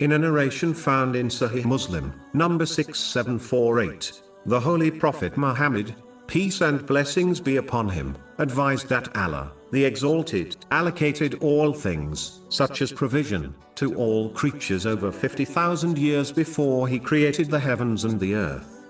In a narration found in Sahih Muslim, number 6748, the Holy Prophet Muhammad, peace and blessings be upon him, advised that Allah, the Exalted, allocated all things, such as provision, to all creatures over 50,000 years before he created the heavens and the earth.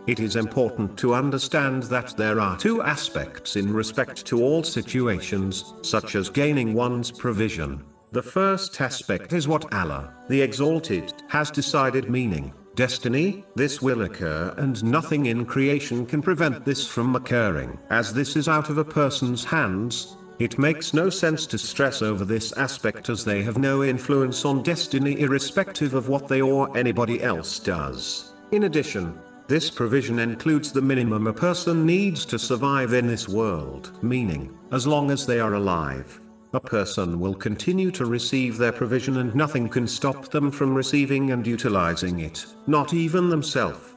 It is important to understand that there are two aspects in respect to all situations, such as gaining one's provision. The first aspect is what Allah, the Exalted, has decided, meaning destiny. This will occur and nothing in creation can prevent this from occurring. As this is out of a person's hands, it makes no sense to stress over this aspect, as they have no influence on destiny irrespective of what they or anybody else does. In addition, this provision includes the minimum a person needs to survive in this world, meaning, as long as they are alive, a person will continue to receive their provision and nothing can stop them from receiving and utilizing it, not even themselves.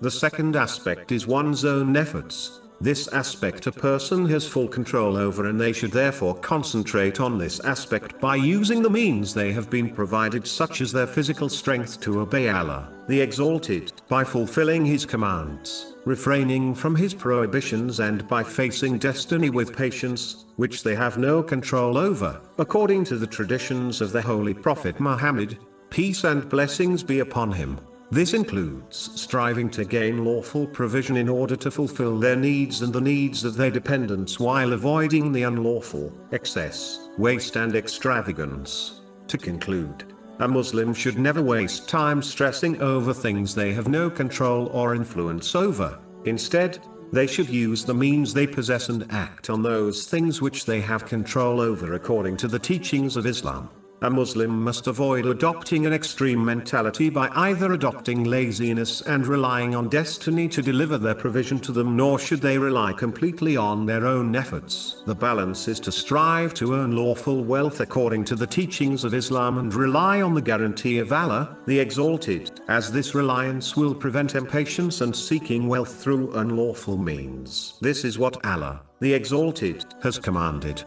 The second aspect is one's own efforts. This aspect a person has full control over, and they should therefore concentrate on this aspect by using the means they have been provided, such as their physical strength to obey Allah, the Exalted, by fulfilling His commands, refraining from His prohibitions, and by facing destiny with patience, which they have no control over, according to the traditions of the Holy Prophet Muhammad, peace and blessings be upon him. This includes striving to gain lawful provision in order to fulfill their needs and the needs of their dependents, while avoiding the unlawful, excess, waste and extravagance. To conclude, a Muslim should never waste time stressing over things they have no control or influence over. Instead, they should use the means they possess and act on those things which they have control over according to the teachings of Islam. A Muslim must avoid adopting an extreme mentality by either adopting laziness and relying on destiny to deliver their provision to them, nor should they rely completely on their own efforts. The balance is to strive to earn lawful wealth according to the teachings of Islam and rely on the guarantee of Allah, the Exalted, as this reliance will prevent impatience and seeking wealth through unlawful means. This is what Allah, the Exalted, has commanded.